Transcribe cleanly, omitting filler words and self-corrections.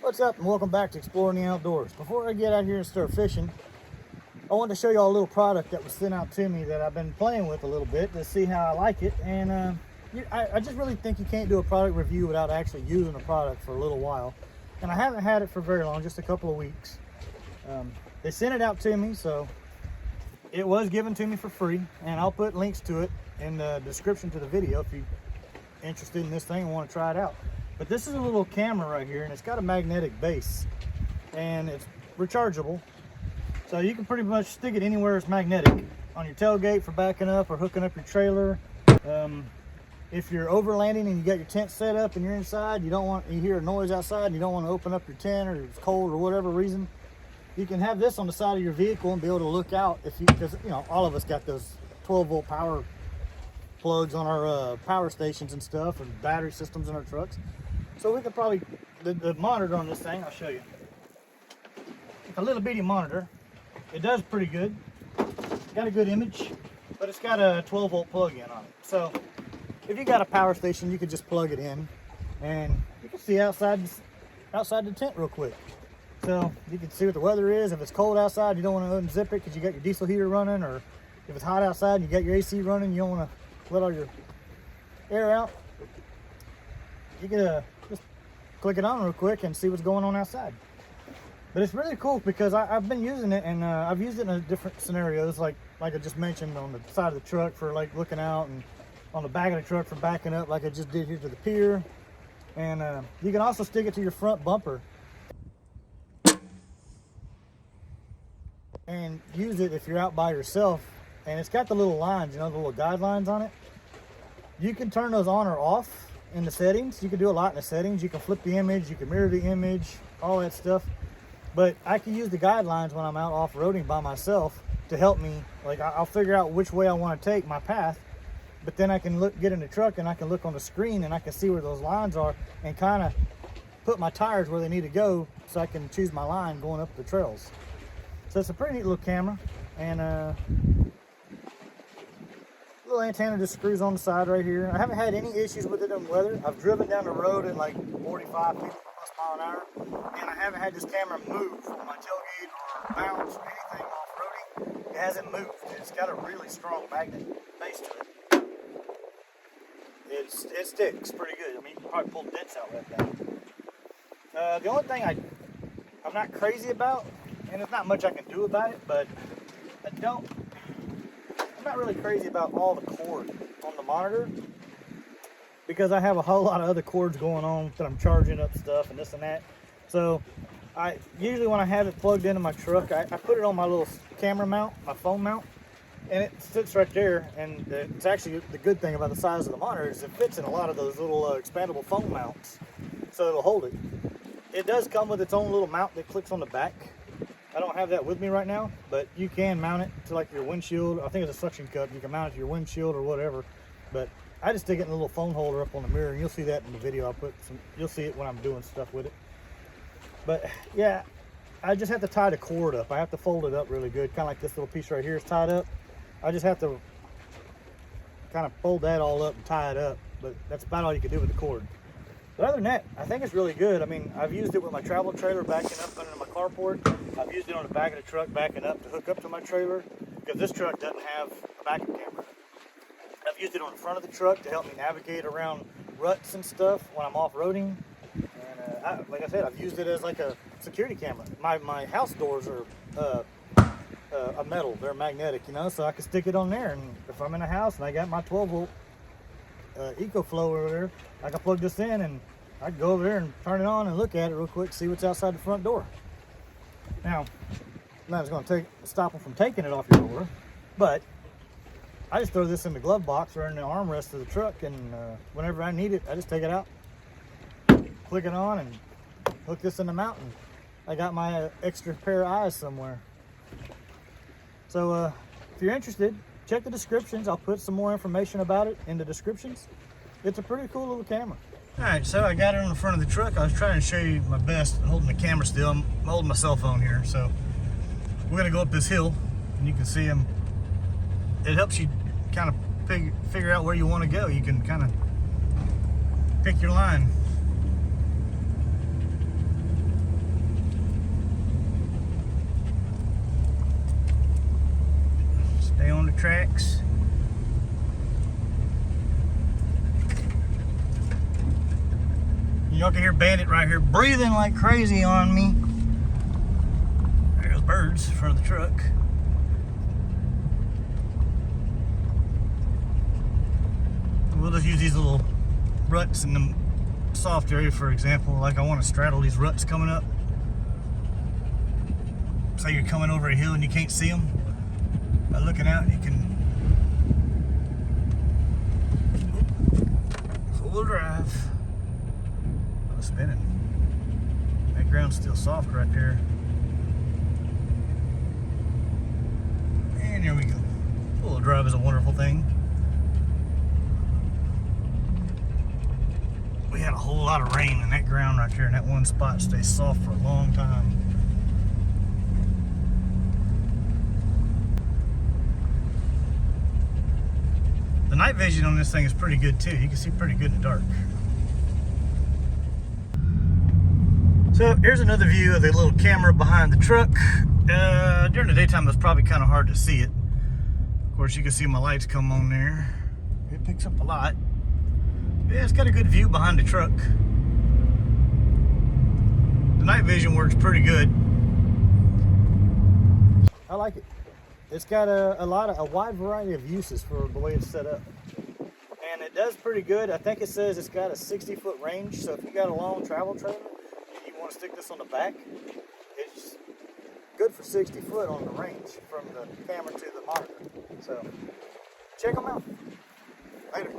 What's up, and welcome back to Exploring the Outdoors. Before I get out here and start fishing, I wanted to show y'all a little product that was sent out to me that I've been playing with a little bit to see how I like it. And I just really think you can't do a product review without actually using a product for a little while. And I haven't had it for very long, just a couple of weeks. They sent it out to me, so it was given to me for free, and I'll put links to it in the description to the video if you're interested in this thing and want to try it out. But this is a little camera right here, and it's got a magnetic base, and it's rechargeable. So you can pretty much stick it anywhere it's magnetic. On your tailgate for backing up or hooking up your trailer. If you're overlanding and you got your tent set up and you're inside, you hear a noise outside and you don't want to open up your tent or it's cold or whatever reason, you can have this on the side of your vehicle and be able to look out because all of us got those 12-volt power plugs on our power stations and stuff, and battery systems in our trucks. So we could probably, the monitor on this thing, I'll show you. It's a little bitty monitor. It does pretty good. Got a good image, but it's got a 12-volt plug-in on it. So if you got a power station, you could just plug it in, and you can see outside the tent real quick. So you can see what the weather is. If it's cold outside, you don't want to unzip it because you got your diesel heater running, or if it's hot outside and you got your AC running, you don't want to let all your air out. You can just click it on real quick and see what's going on outside. But it's really cool because I've been using it, and I've used it in different scenarios, like I just mentioned, on the side of the truck for like looking out, and on the back of the truck for backing up, like I just did here to the pier. And you can also stick it to your front bumper and use it if you're out by yourself. And it's got the little lines, the little guidelines on it. You can turn those on or off in the settings. You can do a lot in the settings. You can flip the image, you can mirror the image, all that stuff. But I can use the guidelines when I'm out off-roading by myself to help me. Like, I'll figure out which way I want to take my path, but then I can get in the truck and I can look on the screen and I can see where those lines are and kind of put my tires where they need to go so I can choose my line going up the trails. So it's a pretty neat little camera, and little antenna just screws on the side right here. I haven't had any issues with it in weather. I've driven down the road at like 45, 50 plus mile an hour, and I haven't had this camera move on my tailgate or bounce or anything off-roading. It hasn't moved. It's got a really strong magnet base to it. It sticks pretty good. I mean, you can probably pull dents out with that. The only thing I'm not crazy about, and there's not much I can do about it, but I'm not really crazy about all the cord on the monitor, because I have a whole lot of other cords going on that I'm charging up stuff and this and that. So I usually, when I have it plugged into my truck, I put it on my little camera mount, my phone mount, and it sits right there. And it's actually the good thing about the size of the monitor is it fits in a lot of those little expandable phone mounts, so it'll hold it. It does come with its own little mount that clicks on the back. I don't have that with me right now, but you can mount it to like your windshield. I think it's a suction cup. You can mount it to your windshield or whatever. But I just stick it in a little phone holder up on the mirror, and you'll see that in the video. You'll see it when I'm doing stuff with it. But yeah, I just have to tie the cord up. I have to fold it up really good, kind of like this little piece right here is tied up. I just have to kind of fold that all up and tie it up. But that's about all you can do with the cord. But other than that, I think it's really good. I mean, I've used it with my travel trailer backing up under my carport. I've used it on the back of the truck backing up to hook up to my trailer, because this truck doesn't have a backup camera. I've used it on the front of the truck to help me navigate around ruts and stuff when I'm off-roading. And like I said, I've used it as like a security camera. My house doors are a metal. They're magnetic, so I can stick it on there. And if I'm in a house and I got my 12-volt EcoFlow over there, I can plug this in and I can go over there and turn it on and look at it real quick, see what's outside the front door. Now, I'm not going to stop them from taking it off your door, but I just throw this in the glove box or in the armrest of the truck, and whenever I need it, I just take it out, click it on, and hook this in the mount, and I got my extra pair of eyes somewhere. So if you're interested, check the descriptions. I'll put some more information about it in the descriptions. It's a pretty cool little camera. All right, so I got it on the front of the truck. I was trying to show you my best holding the camera still. I'm holding my cell phone here. So we're gonna go up this hill, and you can see them. It helps you kind of figure out where you want to go. You can kind of pick your line. tracks. Y'all can hear Bandit right here breathing like crazy on me. There's birds in front of the truck. We'll just use these little ruts in the soft area, for example. Like I want to straddle these ruts coming up. Say you're coming over a hill and you can't see them. By looking out, you can full drive. I was spinning. That ground's still soft right there. And here we go. Full drive is a wonderful thing. We had a whole lot of rain in that ground right there, and that one spot stays soft for a long time. The night vision on this thing is pretty good too. You can see pretty good in the dark. So here's another view of the little camera behind the truck. During the daytime, it's probably kind of hard to see it. Of course, you can see my lights come on there. It picks up a lot. Yeah, it's got a good view behind the truck. The night vision works pretty good. I like it. It's got a wide variety of uses for the way it's set up. And it does pretty good. I think it says it's got a 60-foot range. So if you got a long travel trailer and you want to stick this on the back, it's good for 60 foot on the range from the camera to the monitor. So check them out. Later.